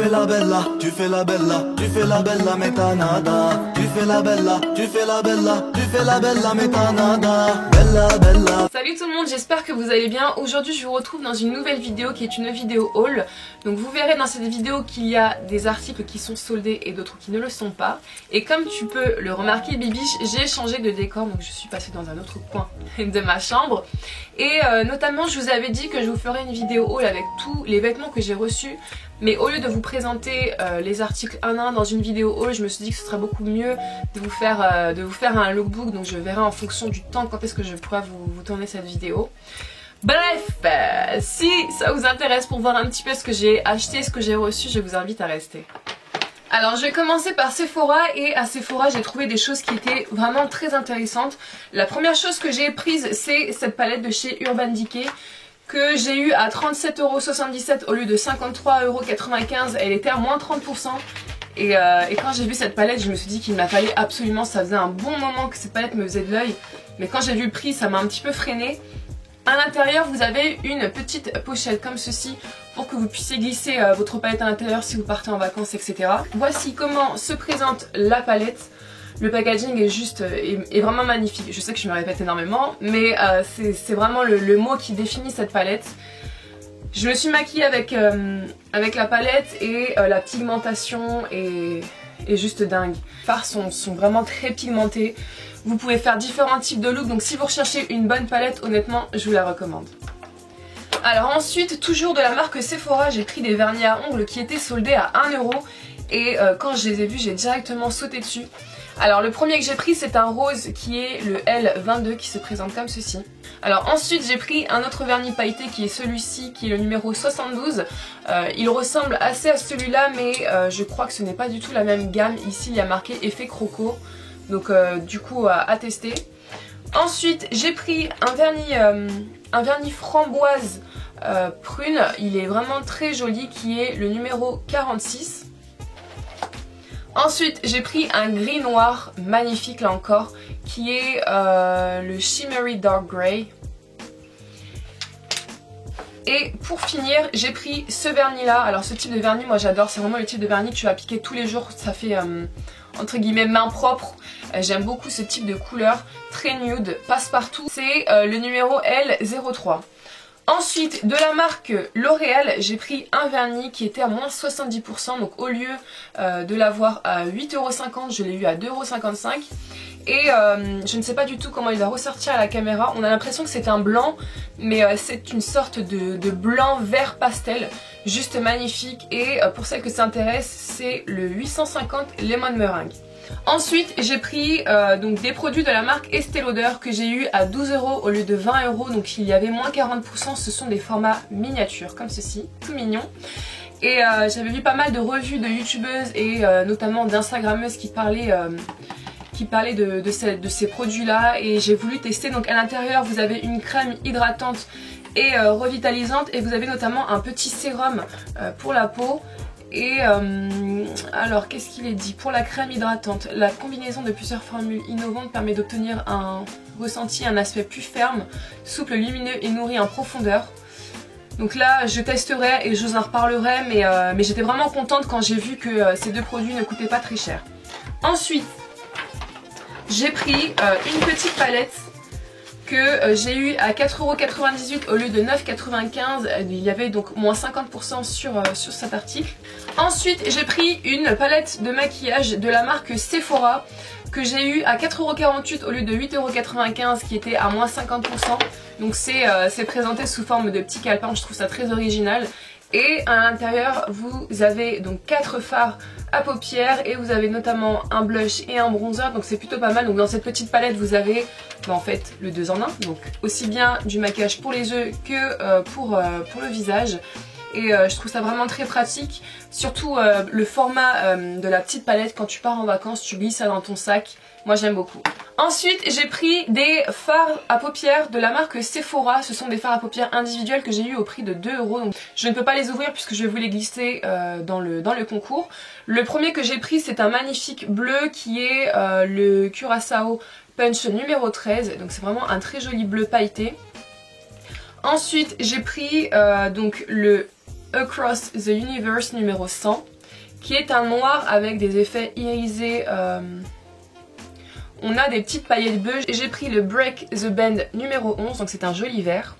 fais la bella, tu fais la bella, tu fais la bella, mais t'as nada. Tu fais la bella, tu fais la bella, tu fais la bella, mais t'as nada. Bella, bella. Salut tout le monde, j'espère que vous allez bien. Aujourd'hui je vous retrouve dans une nouvelle vidéo qui est une vidéo haul. Donc vous verrez dans cette vidéo qu'il y a des articles qui sont soldés et d'autres qui ne le sont pas. Et comme tu peux le remarquer Bibiche, j'ai changé de décor, donc je suis passée dans un autre coin de ma chambre. Et notamment je vous avais dit que je vous ferais une vidéo haul avec tous les vêtements que j'ai reçus. Mais au lieu de vous présenter les articles un à un dans une vidéo haul, je me suis dit que ce serait beaucoup mieux de vous faire un lookbook. Donc je verrai en fonction du temps quand est-ce que je pourrai vous tourner cette vidéo. Bref, si ça vous intéresse pour voir un petit peu ce que j'ai acheté, ce que j'ai reçu, je vous invite à rester. Alors je vais commencer par Sephora, et à Sephora j'ai trouvé des choses qui étaient vraiment très intéressantes. La première chose que j'ai prise, c'est cette palette de chez Urban Decay que j'ai eu à 37,77 € au lieu de 53,95 €. Elle était à moins 30%. Et quand j'ai vu cette palette, je me suis dit qu'il m'a fallu absolument, ça faisait un bon moment que cette palette me faisait de l'œil. Mais quand j'ai vu le prix, ça m'a un petit peu freiné. À l'intérieur, vous avez une petite pochette comme ceci pour que vous puissiez glisser votre palette à l'intérieur si vous partez en vacances, etc. Voici comment se présente la palette. Le packaging est vraiment magnifique. Je sais que je me répète énormément, mais c'est vraiment le mot qui définit cette palette. Je me suis maquillée avec la palette et la pigmentation est juste dingue. Les fards sont vraiment très pigmentés. Vous pouvez faire différents types de looks, donc si vous recherchez une bonne palette, honnêtement, je vous la recommande. Alors ensuite, toujours de la marque Sephora, j'ai pris des vernis à ongles qui étaient soldés à 1 €. Et quand je les ai vus, j'ai directement sauté dessus. Alors le premier que j'ai pris, c'est un rose qui est le L22 qui se présente comme ceci. Alors ensuite j'ai pris un autre vernis pailleté qui est celui-ci, qui est le numéro 72. Il ressemble assez à celui-là, mais je crois que ce n'est pas du tout la même gamme. Ici il y a marqué effet croco, donc du coup à tester. Ensuite j'ai pris un vernis framboise prune, il est vraiment très joli, qui est le numéro 46. Ensuite j'ai pris un gris noir magnifique là encore, qui est le Shimmery Dark Grey. Et pour finir j'ai pris ce vernis là. Alors ce type de vernis moi j'adore, c'est vraiment le type de vernis que tu vas appliquer tous les jours, ça fait entre guillemets main propre. J'aime beaucoup ce type de couleur, très nude, passe-partout. C'est le numéro L03. Ensuite, de la marque L'Oréal, j'ai pris un vernis qui était à moins 70%. Donc au lieu de l'avoir à 8,50 €, je l'ai eu à 2,55 €. Et je ne sais pas du tout comment il va ressortir à la caméra. On a l'impression que c'est un blanc, mais c'est une sorte de blanc vert pastel. Juste magnifique. Et pour celles que ça intéresse, c'est le 850 Lemon Meringue. Ensuite j'ai pris donc des produits de la marque Estée Lauder que j'ai eu à 12 € au lieu de 20 €, donc il y avait moins 40%. Ce sont des formats miniatures comme ceci, tout mignon. Et j'avais vu pas mal de revues de youtubeuses et notamment d'instagrammeuses qui parlaient de ces produits là, et j'ai voulu tester. Donc à l'intérieur vous avez une crème hydratante et revitalisante, et vous avez notamment un petit sérum pour la peau. Et alors qu'est-ce qu'il est dit? Pour la crème hydratante, la combinaison de plusieurs formules innovantes permet d'obtenir un ressenti, un aspect plus ferme, souple, lumineux et nourri en profondeur. Donc là je testerai et je vous en reparlerai, mais j'étais vraiment contente quand j'ai vu que ces deux produits ne coûtaient pas très cher. Ensuite j'ai pris une petite palette que j'ai eu à 4,98 € au lieu de 9,95 €. Il y avait donc moins 50% sur cet article. Ensuite j'ai pris une palette de maquillage de la marque Sephora que j'ai eu à 4,48 € au lieu de 8,95 € qui était à moins 50%. Donc c'est présenté sous forme de petits calepins, je trouve ça très original. Et à l'intérieur vous avez donc 4 fards à paupières, et vous avez notamment un blush et un bronzer, donc c'est plutôt pas mal. Donc dans cette petite palette vous avez en fait le 2 en 1, donc aussi bien du maquillage pour les yeux que pour le visage. Et je trouve ça vraiment très pratique, surtout le format de la petite palette. Quand tu pars en vacances tu glisses ça dans ton sac, moi j'aime beaucoup. Ensuite j'ai pris des fards à paupières de la marque Sephora. Ce sont des fards à paupières individuels que j'ai eu au prix de 2 €. Donc je ne peux pas les ouvrir puisque je vais vous les glisser dans le concours. Le premier que j'ai pris c'est un magnifique bleu qui est le Curaçao Punch numéro 13. Donc c'est vraiment un très joli bleu pailleté. Ensuite j'ai pris donc le Across the Universe numéro 100. qui est un noir avec des effets irisés. On a des petites paillettes bleues. J'ai pris le Break the Bend numéro 11, donc c'est un joli vert.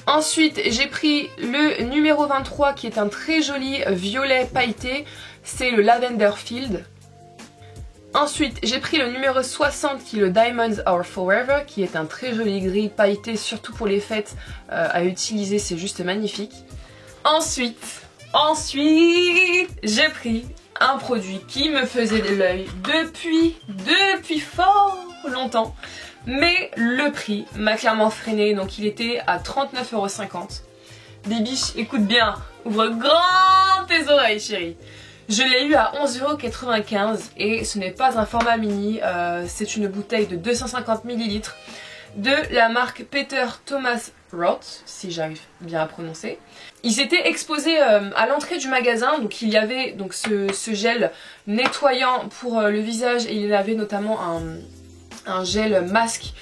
Ensuite, j'ai pris le numéro 23 qui est un très joli violet pailleté. C'est le Lavender Field. Ensuite, j'ai pris le numéro 60 qui est le Diamonds Are Forever, qui est un très joli gris pailleté, surtout pour les fêtes à utiliser, c'est juste magnifique. Ensuite, j'ai pris un produit qui me faisait de l'œil depuis fort longtemps. Mais le prix m'a clairement freiné, donc il était à 39,50 €. Bibiche, écoute bien, ouvre grand tes oreilles chérie. Je l'ai eu à 11,95 € et ce n'est pas un format mini, c'est une bouteille de 250 ml de la marque Peter Thomas Roth, si j'arrive bien à prononcer. Ils étaient exposés à l'entrée du magasin, donc il y avait donc ce gel nettoyant pour le visage et il y avait notamment un gel masque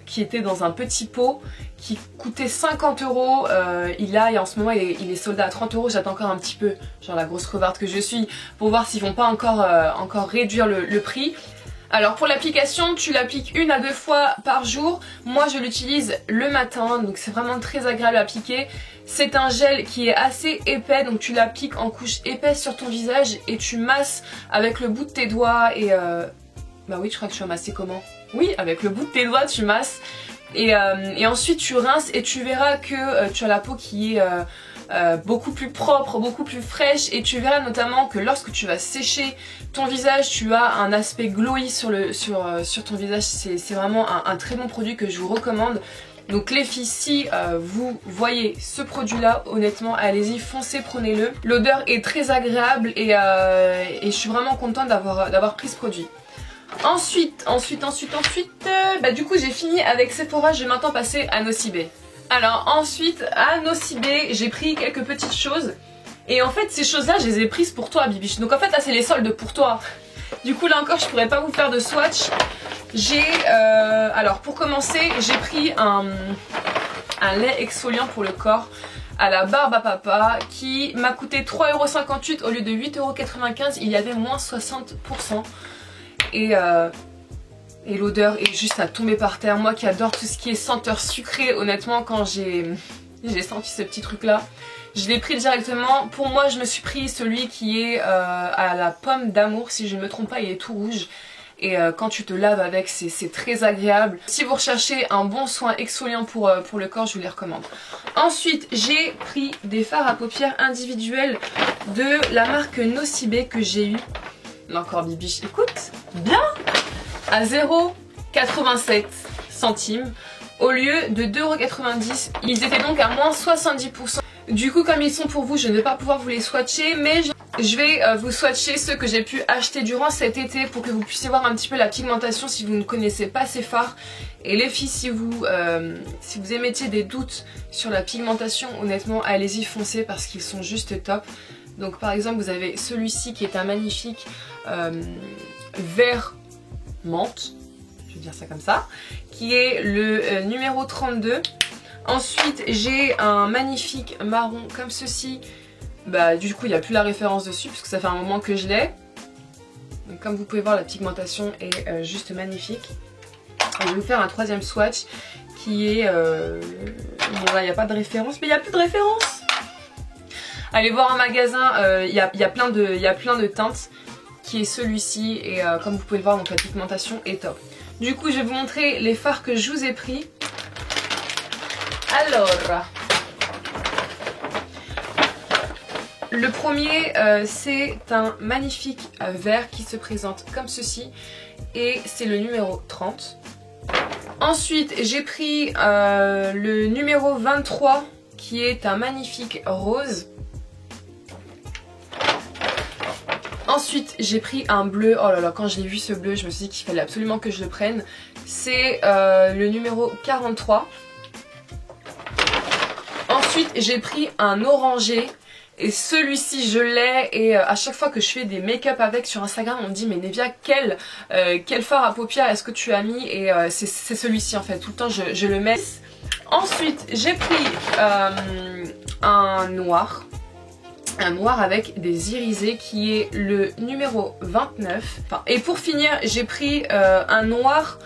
qui était dans un petit pot qui coûtait 50 €. Et en ce moment il est soldé à 30 €. J'attends encore un petit peu, genre la grosse crevarde que je suis, pour voir s'ils vont pas encore réduire le prix. Alors pour l'application, tu l'appliques 1 à 2 fois par jour. Moi je l'utilise le matin, donc c'est vraiment très agréable à appliquer. C'est un gel qui est assez épais, donc tu l'appliques en couche épaisse sur ton visage et tu masses avec le bout de tes doigts et... Bah oui, je crois que je suis massée comment? Oui, avec le bout de tes doigts tu masses. Et ensuite tu rinces et tu verras que tu as la peau qui est beaucoup plus propre, beaucoup plus fraîche. Et tu verras notamment que lorsque tu vas sécher ton visage, tu as un aspect glowy sur ton visage. C'est vraiment un très bon produit que je vous recommande. Donc les filles, si vous voyez ce produit là, honnêtement allez-y, foncez, prenez-le. L'odeur est très agréable et je suis vraiment contente d'avoir pris ce produit. Ensuite, bah du coup j'ai fini avec Sephora, je vais maintenant passer à Nocibé. Alors ensuite, à Nocibé, j'ai pris quelques petites choses. Et en fait ces choses là, je les ai prises pour toi Bibiche. Donc en fait là c'est les soldes pour toi. Du coup là encore je pourrais pas vous faire de swatch. Alors pour commencer, j'ai pris un lait exfoliant pour le corps à la barbe à papa qui m'a coûté 3,58 € au lieu de 8,95 €. Il y avait moins 60%. Et l'odeur est juste à tomber par terre. Moi qui adore tout ce qui est senteur sucrée, honnêtement quand j'ai senti ce petit truc là, je l'ai pris directement. Pour moi je me suis pris celui qui est à la pomme d'amour, si je ne me trompe pas, il est tout rouge. Et quand tu te laves avec, c'est très agréable. Si vous recherchez un bon soin exfoliant pour le corps, je vous les recommande. Ensuite, j'ai pris des fards à paupières individuels de la marque Nocibé que j'ai eu. Là encore Bibiche, écoute, bien, à 0,87 centimes au lieu de 2,90 €. Ils étaient donc à moins 70%. Du coup comme ils sont pour vous, je ne vais pas pouvoir vous les swatcher, mais je vais vous swatcher ceux que j'ai pu acheter durant cet été pour que vous puissiez voir un petit peu la pigmentation si vous ne connaissez pas ces fards. Et les filles, si vous émettiez des doutes sur la pigmentation, honnêtement allez-y, foncez parce qu'ils sont juste top. Donc par exemple vous avez celui-ci qui est un magnifique vert menthe, je vais dire ça comme ça, qui est le numéro 32. Ensuite j'ai un magnifique marron comme ceci. Bah du coup il n'y a plus la référence dessus puisque ça fait un moment que je l'ai. Donc comme vous pouvez voir, la pigmentation est juste magnifique. Et je vais vous faire un troisième swatch qui est... bon là il n'y a pas de référence, mais il n'y a plus de référence. Allez voir un magasin, il y a plein de teintes, qui est celui-ci. Et comme vous pouvez le voir, donc la pigmentation est top. Du coup je vais vous montrer les fards que je vous ai pris. Alors, le premier c'est un magnifique vert qui se présente comme ceci. Et c'est le numéro 30. Ensuite j'ai pris le numéro 23 qui est un magnifique rose. Ensuite j'ai pris un bleu, oh là là, quand je l'ai vu ce bleu je me suis dit qu'il fallait absolument que je le prenne. C'est le numéro 43. Ensuite j'ai pris un orangé et celui-ci je l'ai et à chaque fois que je fais des make-up avec sur Instagram on me dit mais Nevia quel fard à paupières est-ce que tu as mis, et c'est celui-ci en fait, tout le temps je le mets. Ensuite j'ai pris un noir un noir avec des irisés qui est le numéro 29. Et pour finir, j'ai pris un noir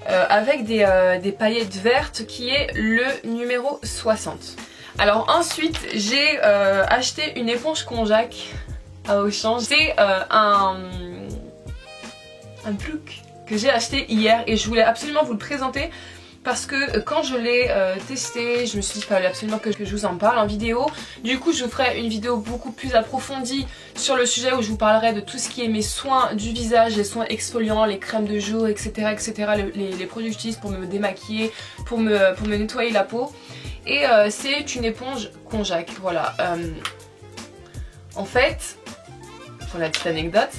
avec des paillettes vertes qui est le numéro 60. Alors ensuite, j'ai acheté une éponge konjac à Auchan. C'est un look que j'ai acheté hier et je voulais absolument vous le présenter parce que quand je l'ai testé, je me suis dit qu'il fallait absolument que je vous en parle en vidéo. Du coup, je vous ferai une vidéo beaucoup plus approfondie sur le sujet où je vous parlerai de tout ce qui est mes soins du visage, les soins exfoliants, les crèmes de jour, etc. etc. les produits que j'utilise pour me démaquiller, pour me nettoyer la peau. Et c'est une éponge konjac, voilà. En fait, pour la petite anecdote,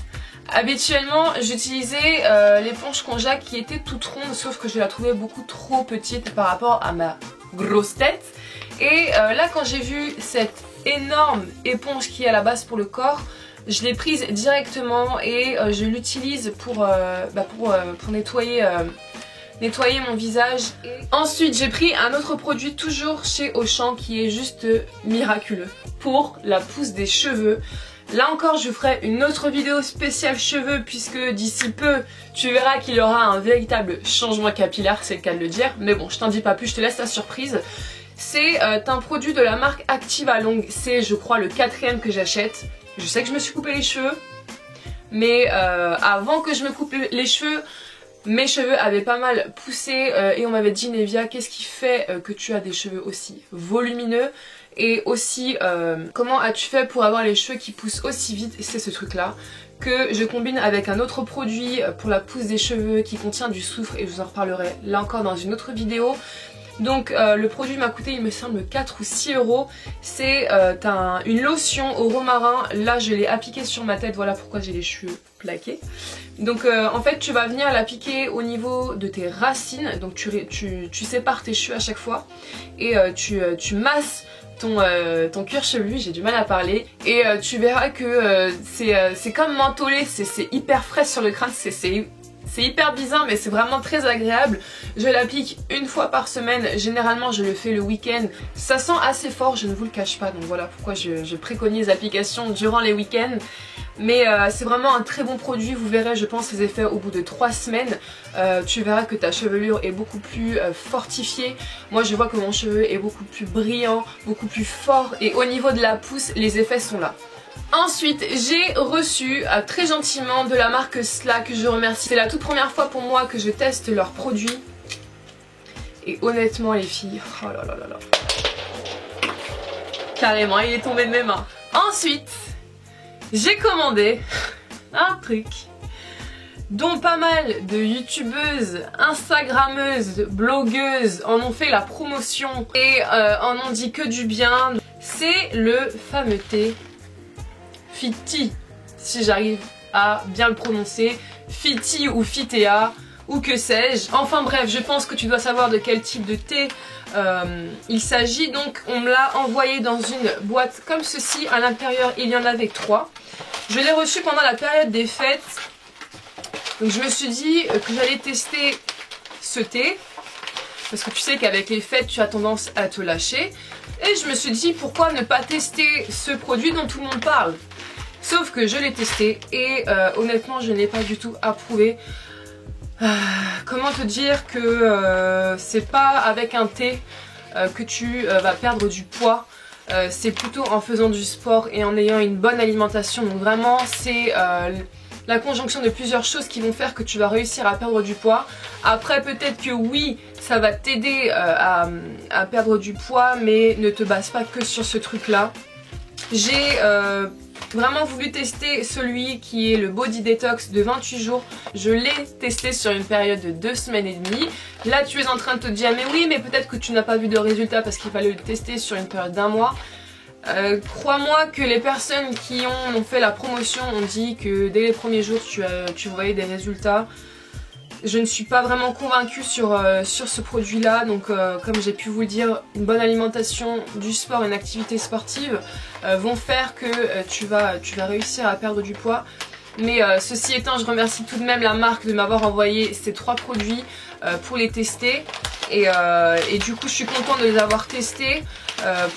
habituellement j'utilisais l'éponge konjac qui était toute ronde, sauf que je la trouvais beaucoup trop petite par rapport à ma grosse tête. Et là quand j'ai vu cette énorme éponge qui est à la base pour le corps, je l'ai prise directement et je l'utilise pour nettoyer mon visage. Et ensuite j'ai pris un autre produit toujours chez Auchan qui est juste miraculeux pour la pousse des cheveux. Là encore je ferai une autre vidéo spéciale cheveux puisque d'ici peu tu verras qu'il y aura un véritable changement capillaire, c'est le cas de le dire. Mais bon, je t'en dis pas plus, je te laisse la surprise. C'est un produit de la marque Activa Long, c'est je crois le 4e que j'achète. Je sais que je me suis coupé les cheveux, mais avant que je me coupe les cheveux, mes cheveux avaient pas mal poussé et on m'avait dit Nevia, qu'est-ce qui fait que tu as des cheveux aussi volumineux? Et aussi, comment as-tu fait pour avoir les cheveux qui poussent aussi vite? Et c'est ce truc là que je combine avec un autre produit pour la pousse des cheveux qui contient du soufre et je vous en reparlerai là encore dans une autre vidéo. Donc le produit m'a coûté il me semble 4 ou 6 euros. C'est une lotion au romarin. Là je l'ai appliquée sur ma tête, voilà pourquoi j'ai les cheveux plaqués. Donc en fait tu vas venir l'appliquer au niveau de tes racines. Donc tu sépares tes cheveux à chaque fois et tu masses ton cuir chevelu, j'ai du mal à parler, et tu verras que c'est comme mentholé, c'est hyper frais sur le crâne, c'est hyper bizarre mais c'est vraiment très agréable. Je l'applique une fois par semaine, généralement je le fais le week-end. Ça sent assez fort, je ne vous le cache pas, donc voilà pourquoi je préconise l'application durant les week-ends. Mais c'est vraiment un très bon produit, vous verrez je pense les effets au bout de 3 semaines. Tu verras que ta chevelure est beaucoup plus fortifiée. Moi je vois que mon cheveu est beaucoup plus brillant, beaucoup plus fort et au niveau de la pousse les effets sont là. Ensuite j'ai reçu très gentiment de la marque Slack, je remercie. C'est la toute première fois pour moi que je teste leurs produits. Et honnêtement les filles, oh là là là là. Carrément il est tombé de mes mains. Ensuite j'ai commandé un truc dont pas mal de youtubeuses, instagrammeuses, blogueuses en ont fait la promotion et en ont dit que du bien. C'est le fameux thé Fiti, si j'arrive à bien le prononcer, Fiti ou Fitea ou que sais-je. Enfin bref, je pense que tu dois savoir de quel type de thé il s'agit. Donc on me l'a envoyé dans une boîte comme ceci. À l'intérieur il y en avait 3. Je l'ai reçu pendant la période des fêtes. Donc je me suis dit que j'allais tester ce thé. Parce que tu sais qu'avec les fêtes tu as tendance à te lâcher. Et je me suis dit pourquoi ne pas tester ce produit dont tout le monde parle. Sauf que je l'ai testé et honnêtement je n'ai pas du tout approuvé. Comment te dire que c'est pas avec un thé que tu vas perdre du poids. C'est plutôt en faisant du sport et en ayant une bonne alimentation. Donc vraiment c'est la conjonction de plusieurs choses qui vont faire que tu vas réussir à perdre du poids. Après peut-être que oui ça va t'aider à perdre du poids, mais ne te base pas que sur ce truc là. J'ai vraiment voulu tester celui qui est le Body Detox de 28 jours. Je l'ai testé sur une période de 2 semaines et demie. Là tu es en train de te dire mais oui mais peut-être que tu n'as pas vu de résultat parce qu'il fallait le tester sur une période d'1 mois. Crois-moi que les personnes qui ont fait la promotion ont dit que dès les premiers jours tu voyais des résultats. Je ne suis pas vraiment convaincue sur ce produit là, donc comme j'ai pu vous le dire, une bonne alimentation, du sport, une activité sportive vont faire que tu vas réussir à perdre du poids. Mais ceci étant, je remercie tout de même la marque de m'avoir envoyé ces 3 produits pour les tester. Et du coup je suis contente de les avoir testés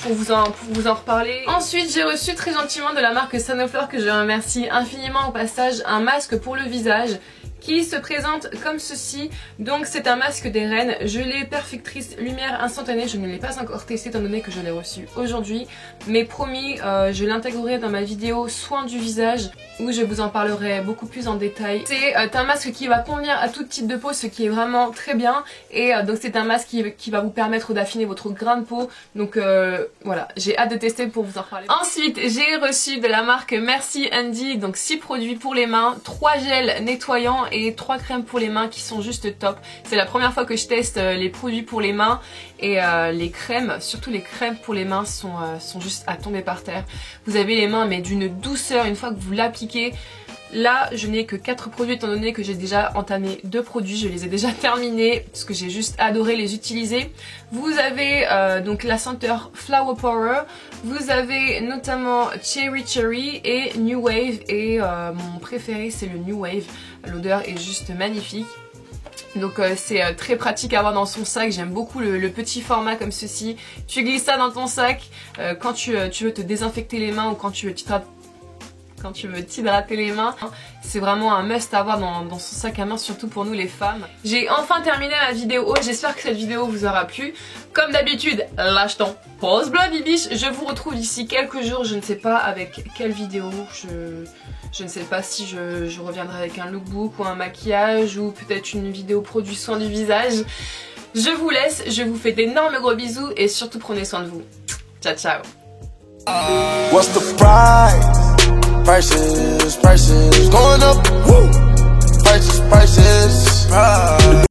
pour vous en reparler. Ensuite j'ai reçu très gentiment de la marque Sanoflore, que je remercie infiniment au passage, un masque pour le visage qui se présente comme ceci. Donc c'est un masque des reines, je l'ai Perfectrice Lumière Instantanée, je ne l'ai pas encore testé étant donné que je l'ai reçu aujourd'hui, mais promis je l'intégrerai dans ma vidéo soin du visage où je vous en parlerai beaucoup plus en détail. C'est un masque qui va convenir à tout type de peau, ce qui est vraiment très bien, et donc c'est un masque qui va vous permettre d'affiner votre grain de peau, donc voilà, j'ai hâte de tester pour vous en parler. Ensuite j'ai reçu de la marque Merci Andy, donc 6 produits pour les mains, 3 gels nettoyants et 3 crèmes pour les mains qui sont juste top. C'est la première fois que je teste les produits pour les mains, et les crèmes, surtout les crèmes pour les mains sont juste à tomber par terre. Vous avez les mains mais d'une douceur une fois que vous l'appliquez. Là je n'ai que 4 produits étant donné que j'ai déjà entamé 2 produits, je les ai déjà terminés parce que j'ai juste adoré les utiliser. Vous avez donc la senteur Flower Power, vous avez notamment Cherry Cherry et New Wave, et mon préféré c'est le New Wave, l'odeur est juste magnifique. Donc c'est très pratique à avoir dans son sac, j'aime beaucoup le petit format comme ceci. Tu glisses ça dans ton sac quand tu veux te désinfecter les mains ou quand tu veux t'hydrater les mains. C'est vraiment un must à avoir dans son sac à main, surtout pour nous les femmes. J'ai enfin terminé ma vidéo, j'espère que cette vidéo vous aura plu. Comme d'habitude, lâche ton pouce bleu bibiche. Je vous retrouve d'ici quelques jours, je ne sais pas avec quelle vidéo. Je ne sais pas si je reviendrai avec un lookbook ou un maquillage ou peut-être une vidéo produit soin du visage. Je vous laisse, je vous fais d'énormes gros bisous et surtout prenez soin de vous. Ciao ciao. What's the price? Prices going up. Woo. Prices.